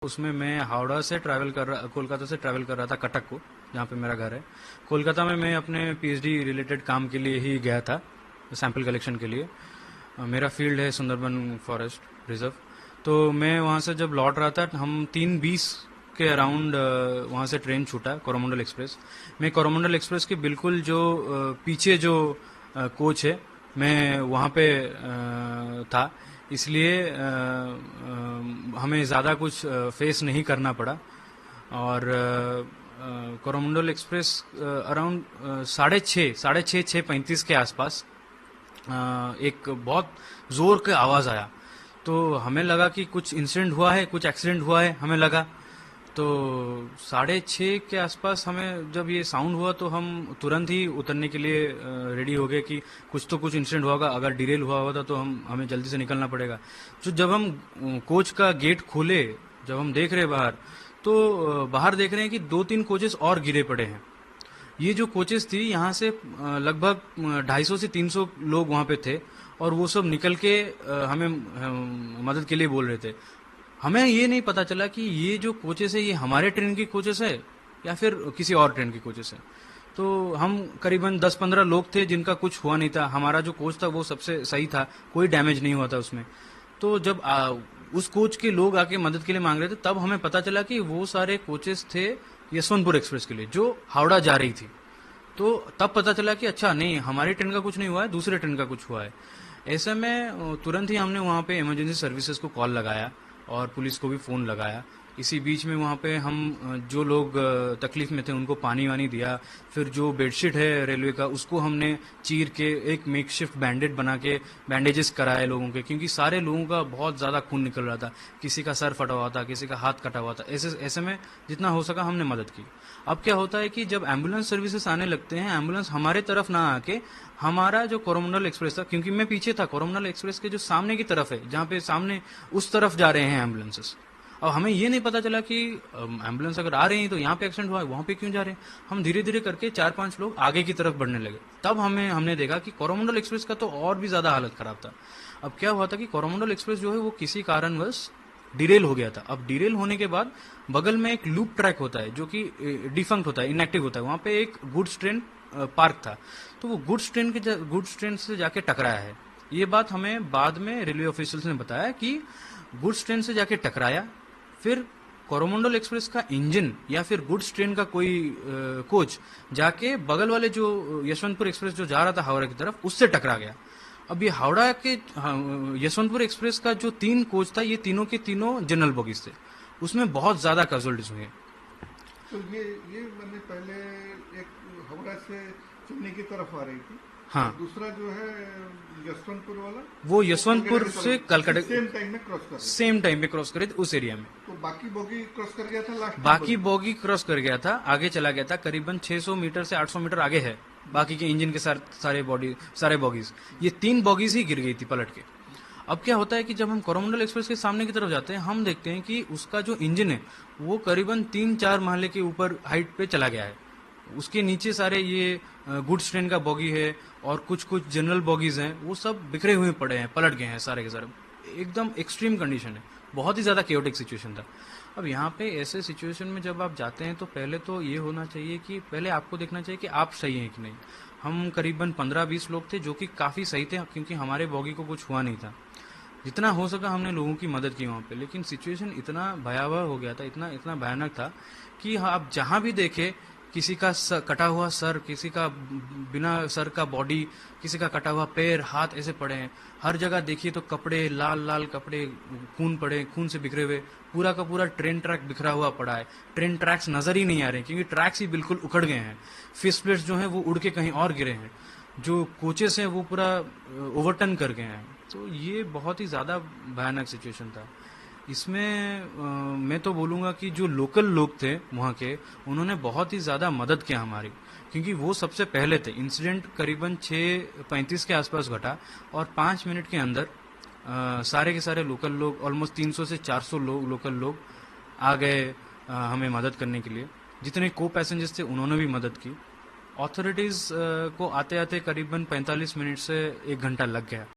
उसमें मैं हावड़ा से कोलकाता से ट्रैवल कर रहा था कटक को, जहाँ पे मेरा घर है। कोलकाता में मैं अपने पीएचडी रिलेटेड काम के लिए ही गया था, सैंपल कलेक्शन के लिए। मेरा फील्ड है सुंदरबन फॉरेस्ट रिजर्व। तो मैं वहाँ से जब लौट रहा था, हम 3:20 के अराउंड वहाँ से ट्रेन छूटा, कोरोमंडल एक्सप्रेस। मैं कोरोमंडल एक्सप्रेस के बिल्कुल जो पीछे जो कोच है, मैं वहाँ पे था। इसलिए हमें ज़्यादा कुछ फेस नहीं करना पड़ा। और कोरोमंडल एक्सप्रेस अराउंड 6:35 के आसपास एक बहुत जोर का आवाज़ आया। तो हमें लगा कि कुछ इंसिडेंट हुआ है, कुछ एक्सीडेंट हुआ है, हमें लगा। तो 6:30 के आसपास हमें जब ये साउंड हुआ तो हम तुरंत ही उतरने के लिए रेडी हो गए कि कुछ इंसिडेंट हुआ होगा। अगर डिरेल हुआ होता तो हमें जल्दी से निकलना पड़ेगा। तो जब हम कोच का गेट खोले, जब हम देख रहे बाहर, तो बाहर देख रहे हैं कि 2-3 कोचेस और गिरे पड़े हैं। ये जो कोचेस थी, यहाँ से लगभग 250 से 300 लोग वहाँ पे थे, और वो सब निकल के हमें मदद के लिए बोल रहे थे। हमें ये नहीं पता चला कि ये जो कोचेस है, ये हमारे ट्रेन की कोचेस है या फिर किसी और ट्रेन की कोचेस है। तो हम करीबन 10-15 लोग थे जिनका कुछ हुआ नहीं था। हमारा जो कोच था वो सबसे सही था, कोई डैमेज नहीं हुआ था उसमें। तो जब उस कोच के लोग आके मदद के लिए मांग रहे थे, तब हमें पता चला कि वो सारे कोचेस थे यशवंतपुर एक्सप्रेस के लिए, जो हावड़ा जा रही थी। तो तब पता चला कि अच्छा, नहीं, हमारी ट्रेन का कुछ नहीं हुआ है, दूसरे ट्रेन का कुछ हुआ है। ऐसे में तुरंत ही हमने वहाँ पे इमरजेंसी सर्विसेज को कॉल लगाया और पुलिस को भी फ़ोन लगाया। इसी बीच में वहाँ पे हम जो लोग तकलीफ में थे उनको पानी वानी दिया। फिर जो बेडशीट है रेलवे का, उसको हमने चीर के एक मेकशिफ्ट बैंडेज बना के बैंडेजेस कराए लोगों के, क्योंकि सारे लोगों का बहुत ज़्यादा खून निकल रहा था। किसी का सर फटा हुआ था, किसी का हाथ कटा हुआ था। ऐसे में जितना हो सका हमने मदद की। अब क्या होता है कि जब एम्बुलेंस सर्विसेज आने लगते हैं, एम्बुलेंस हमारे तरफ ना आके हमारा जो कोरोमंडल एक्सप्रेस था, क्योंकि मैं पीछे था, कोरोमंडल एक्सप्रेस के जो सामने की तरफ है, जहाँ पे सामने उस तरफ जा रहे हैं एम्बुलेंसेस। अब हमें ये नहीं पता चला कि एम्बुलेंस अगर आ रही है तो यहाँ पे एक्सीडेंट हुआ है, वहाँ पे क्यों जा रहे हैं। हम धीरे धीरे करके 4-5 लोग आगे की तरफ बढ़ने लगे। तब हमने देखा कि कोरोमंडल एक्सप्रेस का तो और भी ज्यादा हालत खराब था। अब क्या हुआ था कि कोरोमंडल एक्सप्रेस जो है वो किसी कारणवश डिरेल हो गया था। अब डिरेल होने के बाद बगल में एक लूप ट्रैक होता है जो कि डिफंक्ट होता है, इनएक्टिव होता है। वहाँ पे एक गुड्स ट्रेन पार्क था, तो वो गुड्स ट्रेन से जाके टकराया है। ये बात हमें बाद में रेलवे ऑफिशियल्स ने बताया कि गुड्स ट्रेन से जाके टकराया। फिर कोरोमंडल एक्सप्रेस का इंजन या फिर गुड्स ट्रेन का कोई कोच जाके बगल वाले जो यशवंतपुर एक्सप्रेस जो जा रहा था हावड़ा की तरफ, उससे टकरा गया। अब ये हावड़ा के यशवंतपुर एक्सप्रेस का जो 3 कोच था, ये तीनों के तीनों जनरल बोगीज थे। उसमें बहुत ज्यादा कैजुअलिटीज हुई। तो ये मैंने पहले एक हावड़ा से चेन्नई की तरफ आ रही थी। हाँ, दूसरा जो है यशवंतपुर वाला, वो यशवंतपुर से कलकत्ता सेम टाइम में क्रॉस कर सेम टाइम पे क्रॉस करे थे उस एरिया में। तो बाकी बोगी क्रॉस कर गया था, लास्ट बाकी बोगी क्रॉस कर गया था, आगे चला गया था, करीबन 600 मीटर से 800 मीटर आगे है बाकी के इंजन के सारे बोगीज। ये 3 बोगीज ही गिर गई थी पलट के। अब क्या होता है कि जब हम कोरोमंडल एक्सप्रेस के सामने की तरफ जाते हैं, हम देखते हैं कि उसका जो इंजन है वो करीबन 3-4 महले के ऊपर हाइट पे चला गया है। उसके नीचे सारे ये गुड्स ट्रेन का बॉगी है और कुछ जनरल बॉगीज हैं, वो सब बिखरे हुए पड़े हैं, पलट गए हैं सारे के सारे। एकदम एक्सट्रीम कंडीशन है, बहुत ही ज्यादा केओटिक सिचुएशन था। अब यहाँ पे ऐसे सिचुएशन में जब आप जाते हैं तो पहले तो ये होना चाहिए कि पहले आपको देखना चाहिए कि आप सही हैं कि नहीं। हम करीबन 15-20 लोग थे जो कि काफी सही थे, क्योंकि हमारे बॉगी को कुछ हुआ नहीं था। जितना हो सका हमने लोगों की मदद की वहाँ पे, लेकिन सिचुएशन इतना भयावह हो गया था, इतना भयानक था कि आप जहाँ भी देखे, किसी का कटा हुआ सर, किसी का बिना सर का बॉडी, किसी का कटा हुआ पैर हाथ ऐसे पड़े हैं। हर जगह देखिए तो कपड़े, लाल लाल कपड़े, खून से बिखरे हुए। पूरा का पूरा ट्रेन ट्रैक बिखरा हुआ पड़ा है। ट्रेन ट्रैक्स नजर ही नहीं आ रहे हैं, क्योंकि ट्रैक्स ही बिल्कुल उखड़ गए हैं। फिश प्लेट्स जो हैं वो उड़ के कहीं और गिरे हैं। जो कोचेस हैं वो पूरा ओवरटर्न कर गए हैं। तो ये बहुत ही ज्यादा भयानक सिचुएशन था। इसमें मैं तो बोलूँगा कि जो लोकल लोग थे वहाँ के, उन्होंने बहुत ही ज़्यादा मदद किया हमारी, क्योंकि वो सबसे पहले थे। इंसिडेंट करीबन 6:35 के आसपास घटा और 5 मिनट के अंदर सारे के सारे लोकल लोग, ऑलमोस्ट 300 से 400 लोकल लोग आ गए हमें मदद करने के लिए। जितने को पैसेंजर्स थे उन्होंने भी मदद की। ऑथोरिटीज़ को आते आते करीबन 45 मिनट से 1 घंटा लग गया।